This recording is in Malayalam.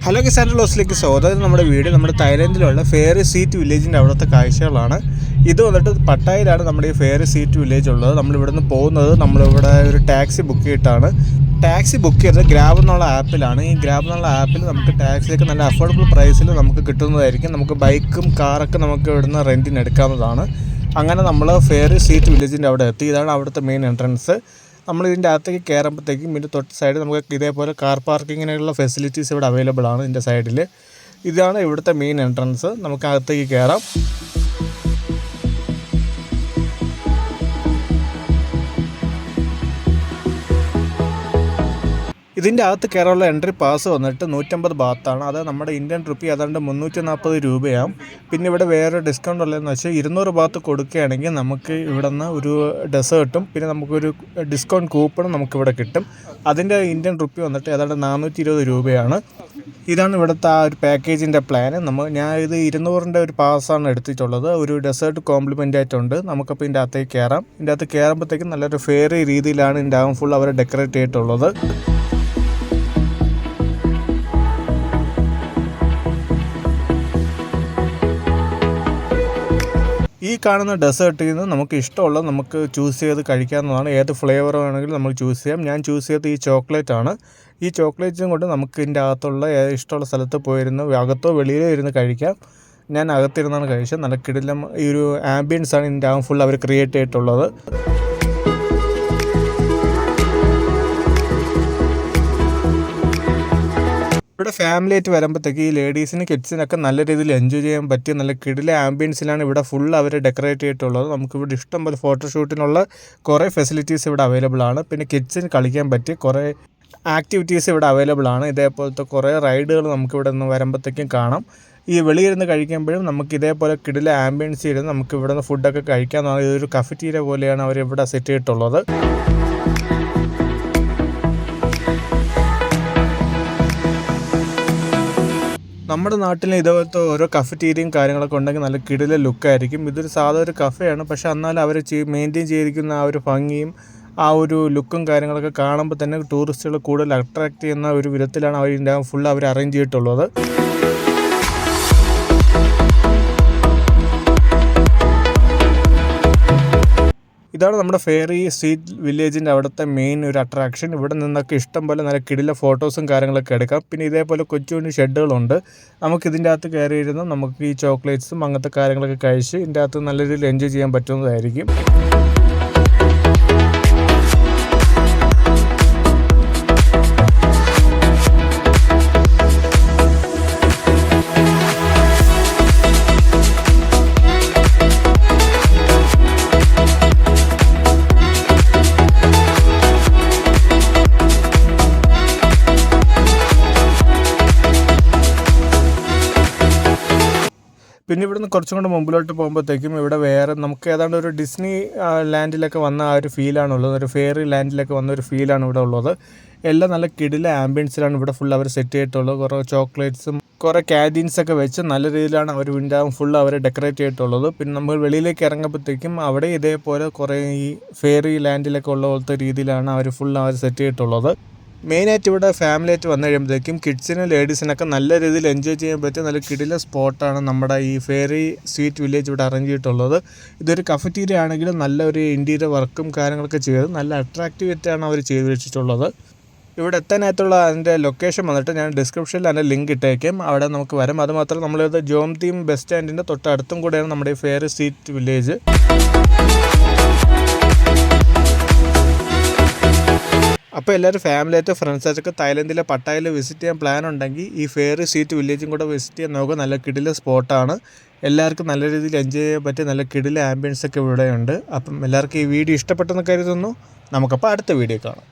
ഹലോ കിസാൻ ലോസിലേക്ക് സ്വാഗതം. നമ്മുടെ വീട് നമ്മുടെ തായ്ലൻഡിലുള്ള ഫെയറി സീറ്റ് വില്ലേജിൻ്റെ അവിടുത്തെ കാഴ്ചകളാണ്. ഇത് വന്നിട്ട് പട്ടായയിലാണ് നമ്മുടെ ഈ ഫെയറി സീറ്റ് വില്ലേജ് ഉള്ളത്. നമ്മളിവിടെ പോകുന്നത് നമ്മളിവിടെ ഒരു ടാക്സി ബുക്ക് ചെയ്തിട്ടാണ്. ടാക്സി ബുക്ക് ചെയ്തത് ഗ്രാബ് എന്നുള്ള ആപ്പിലാണ്. ഈ ഗ്രാബ് എന്നുള്ള ആപ്പിൽ നമുക്ക് ടാക്സിയൊക്കെ നല്ല അഫോർഡബിൾ പ്രൈസിൽ നമുക്ക് കിട്ടുന്നതായിരിക്കും. നമുക്ക് ബൈക്കും കാറൊക്കെ നമുക്ക് ഇവിടുന്ന് റെൻറ്റിന് എടുക്കാവുന്നതാണ്. അങ്ങനെ നമ്മൾ ഫെയറി സീറ്റ് വില്ലേജിൻ്റെ അവിടെ എത്തി. ഇതാണ് അവിടുത്തെ മെയിൻ എൻട്രൻസ്. നമ്മൾ ഇതിൻ്റെ അകത്തേക്ക് കയറുമ്പോഴത്തേക്കും ഇതിൻ്റെ തൊട്ട് സൈഡ് നമുക്ക് ഇതേപോലെ കാർ പാർക്കിങ്ങിനുള്ള ഫെസിലിറ്റീസ് ഇവിടെ അവൈലബിൾ ആണ്. ഇതിൻ്റെ സൈഡിൽ ഇതാണ് ഇവിടുത്തെ മെയിൻ എൻട്രൻസ്. നമുക്ക് അകത്തേക്ക് കയറാം. ഇതിൻ്റെ അകത്ത് കയറാനുള്ള എൻട്രി പാസ് വന്നിട്ട് 150 ബാത്താണ്. അത് നമ്മുടെ ഇന്ത്യൻ റുപ്പി ഏതാണ്ട് 340 രൂപയാവും. പിന്നെ ഇവിടെ വേറെ ഡിസ്കൗണ്ട് ഉള്ളതെന്ന് വെച്ചാൽ 200 ബാത്ത് കൊടുക്കുകയാണെങ്കിൽ നമുക്ക് ഇവിടെ നിന്ന് ഒരു ഡെസേർട്ടും പിന്നെ നമുക്കൊരു ഡിസ്കൗണ്ട് കൂപ്പണും നമുക്കിവിടെ കിട്ടും. അതിൻ്റെ ഇന്ത്യൻ റുപ്പി വന്നിട്ട് ഏതാണ്ട് 420 രൂപയാണ്. ഇതാണ് ഇവിടുത്തെ ആ ഒരു പാക്കേജിൻ്റെ പ്ലാൻ. ഞാൻ ഇത് 200-ൻ്റെ ഒരു പാസ്സാണ് എടുത്തിട്ടുള്ളത്. ഒരു ഡെസേർട്ട് കോംപ്ലിമെൻ്റ് ആയിട്ടുണ്ട്. നമുക്കപ്പോൾ ഇതിൻ്റെ അകത്തേക്ക് കയറാം. ഇതിൻ്റെ അകത്ത് കയറുമ്പോഴത്തേക്കും നല്ലൊരു ഫെയറി രീതിയിലാണ് ഇതിൻ്റെ അകം ഫുൾ അവർ ഡെക്കറേറ്റ് ചെയ്തിട്ടുള്ളത്. ഈ കാണുന്ന ഡെസേർട്ടിൽ നിന്ന് നമുക്ക് ഇഷ്ടമുള്ളത് നമുക്ക് ചൂസ് ചെയ്ത് കഴിക്കാവുന്നതാണ്. ഏത് ഫ്ലേവർ വേണമെങ്കിലും നമുക്ക് ചൂസ് ചെയ്യാം. ഞാൻ ചൂസ് ചെയ്തത് ഈ ചോക്ലേറ്റ് ആണ്. ഈ ചോക്ലേറ്റും കൊണ്ട് നമുക്ക് ഇതിൻ്റെ അകത്തുള്ള ഇഷ്ടമുള്ള സ്ഥലത്ത് പോയിരുന്ന് അകത്തോ വെളിയിലോ ഇരുന്ന് കഴിക്കാം. ഞാൻ അകത്തിരുന്നാണ് കഴിച്ചത്. നല്ല കിടിലം ഈ ഒരു ആംബിയൻസ് ആണ് ഇതിൻ്റെ അകം ഫുൾ അവർ ക്രിയേറ്റ് ചെയ്തിട്ടുള്ളത്. ഇവിടെ ഫാമിലി ആയിട്ട് വരുമ്പോഴത്തേക്ക് ഈ ലേഡീസിന് കിഡ്സിനൊക്കെ നല്ല രീതിയിൽ എൻജോയ് ചെയ്യാൻ പറ്റിയ നല്ല കിടില ആംബിയൻസിലാണ് ഇവിടെ ഫുൾ അവർ ഡെക്കറേറ്റ് ചെയ്തിട്ടുള്ളത്. നമുക്കിവിടെ ഇഷ്ടം പോലെ ഫോട്ടോഷൂട്ടിനുള്ള കുറേ ഫെസിലിറ്റീസ് ഇവിടെ അവൈലബിൾ ആണ്. പിന്നെ കിഡ്സിന് കളിക്കാൻ പറ്റിയ കുറേ ആക്ടിവിറ്റീസ് ഇവിടെ അവൈലബിൾ ആണ്. ഇതേപോലത്തെ കുറേ റൈഡുകൾ നമുക്കിവിടെ നിന്ന് വരുമ്പോഴത്തേക്കും കാണാം. ഈ വെളിയിരുന്ന് കഴിക്കുമ്പോഴും നമുക്ക് ഇതേപോലെ കിടില ആംബിയൻസ് ഇരുന്ന് നമുക്ക് ഇവിടെ നിന്ന് ഫുഡൊക്കെ കഴിക്കാമെന്നാണ്. ഇതൊരു കഫറ്റീരിയ പോലെയാണ് അവരിവിടെ സെറ്റ് ചെയ്തിട്ടുള്ളത്. നമ്മുടെ നാട്ടിൽ ഇതുപോലത്തെ ഓരോ കഫറ്റീരിയയും കാര്യങ്ങളൊക്കെ ഉണ്ടെങ്കിൽ നല്ല കിടില ലുക്കായിരിക്കും. ഇതൊരു സാധാ ഒരു കഫേയാണ്. പക്ഷേ എന്നാലും അവർ മെയിൻറ്റെയിൻ ചെയ്തിരിക്കുന്ന ആ ഒരു ഭംഗിയും ആ ഒരു ലുക്കും കാര്യങ്ങളൊക്കെ കാണുമ്പോൾ തന്നെ ടൂറിസ്റ്റുകൾ കൂടുതൽ അട്രാക്റ്റ് ചെയ്യുന്ന ഒരു വിധത്തിലാണ് ഇതിൻ്റെ ഫുൾ അവർ അറേഞ്ച് ചെയ്തിട്ടുള്ളത്. ഇതാണ് നമ്മുടെ ഫെയറി സ്ട്രീറ്റ് വില്ലേജിൻ്റെ അവിടുത്തെ മെയിൻ ഒരു അട്രാക്ഷൻ. ഇവിടെ നിന്നൊക്കെ ഇഷ്ടം പോലെ നല്ല കിടില ഫോട്ടോസും കാര്യങ്ങളൊക്കെ എടുക്കാം. പിന്നെ ഇതേപോലെ കൊച്ചു കുഞ്ഞു ഷെഡുകളുണ്ട്. നമുക്കിതിൻ്റെ അകത്ത് കയറിയിരുന്ന് നമുക്ക് ഈ ചോക്ലേറ്റ്സും അങ്ങനത്തെ കാര്യങ്ങളൊക്കെ കഴിച്ച് ഇതിൻ്റെ അകത്ത് നല്ല രീതിയിൽ എൻജോയ് ചെയ്യാൻ പറ്റുന്നതായിരിക്കും. പിന്നെ ഇവിടുന്ന് കുറച്ചും കൂടെ മുമ്പിലോട്ട് പോകുമ്പോഴത്തേക്കും ഇവിടെ വേറെ നമുക്ക് ഏതാണ്ട് ഒരു ഡിസ്നി ലാൻഡിലൊക്കെ വന്ന ആ ഒരു ഫീലാണുള്ളത്. ഒരു ഫെയറി ലാൻഡിലൊക്കെ വന്ന ഒരു ഫീലാണ് ഇവിടെ ഉള്ളത്. എല്ലാം നല്ല കിടില ആംബിയൻസിലാണ് ഇവിടെ ഫുൾ അവർ സെറ്റ് ചെയ്തിട്ടുള്ളത്. കുറേ ചോക്ലേറ്റ്സും കുറേ ക്യാൻറ്റീൻസൊക്കെ വെച്ച് നല്ല രീതിയിലാണ് അവർ വിൻഡാവും ഫുൾ അവർ ഡെക്കറേറ്റ് ചെയ്തിട്ടുള്ളത്. പിന്നെ നമ്മൾ വെളിയിലേക്ക് ഇറങ്ങുമ്പോഴത്തേക്കും അവിടെ ഇതേപോലെ കുറേ ഈ ഫെയറി ലാൻഡിലൊക്കെ ഉള്ള പോലത്തെ രീതിയിലാണ് അവർ ഫുൾ അവർ സെറ്റ് ചെയ്തിട്ടുള്ളത്. മെയിനായിട്ട് ഇവിടെ ഫാമിലി ആയിട്ട് വന്നു കഴിയുമ്പോഴത്തേക്കും കിഡ്സിനും ലേഡീസിനൊക്കെ നല്ല രീതിയിൽ എൻജോയ് ചെയ്യാൻ പറ്റിയ നല്ല കിടില സ്പോട്ടാണ് നമ്മുടെ ഈ ഫെയറി സ്ട്രീറ്റ് വില്ലേജ് ഇവിടെ അറേഞ്ച് ചെയ്തിട്ടുള്ളത്. ഇതൊരു കഫറ്റീരിയ ആണെങ്കിലും നല്ലൊരു ഇൻറ്റീരിയർ വർക്കും കാര്യങ്ങളൊക്കെ ചെയ്ത് നല്ല അട്രാക്റ്റീവായിട്ടാണ് അവർ ചെയ്ത് വെച്ചിട്ടുള്ളത്. ഇവിടെ എത്താനായിട്ടുള്ള അതിൻ്റെ ലൊക്കേഷൻ വന്നിട്ട് ഞാൻ ഡിസ്ക്രിപ്ഷനിൽ അതിൻ്റെ ലിങ്ക് ഇട്ടേക്കും. അവിടെ നമുക്ക് വരാം. അതുമാത്രം നമ്മളിത് ജോംതീം ബസ് സ്റ്റാൻഡിൻ്റെ തൊട്ടടുത്തും കൂടെയാണ് നമ്മുടെ ഈ ഫെയറി സ്ട്രീറ്റ് വില്ലേജ്. അപ്പോൾ എല്ലാവരും ഫാമിലിയായിട്ട് ഫ്രണ്ട്സായിട്ടൊക്കെ തായ്ലൻഡിലെ പട്ടായയിൽ വിസിറ്റ് ചെയ്യാൻ പ്ലാൻ ഉണ്ടെങ്കിൽ ഈ ഫെയറി സീറ്റ് വില്ലേജും കൂടെ വിസിറ്റ് ചെയ്യാൻ നോക്കുക. നല്ല കിടില സ്പോട്ടാണ്. എല്ലാവർക്കും നല്ല രീതിയിൽ എൻജോയ് ചെയ്യാൻ പറ്റിയ നല്ല കിടില ആംബിയൻസൊക്കെ ഇവിടെയുണ്ട്. അപ്പം എല്ലാവർക്കും ഈ വീഡിയോ ഇഷ്ടപ്പെട്ടെന്ന് കരുതുന്നു. നമുക്കപ്പോൾ അടുത്ത വീഡിയോ കാണാം.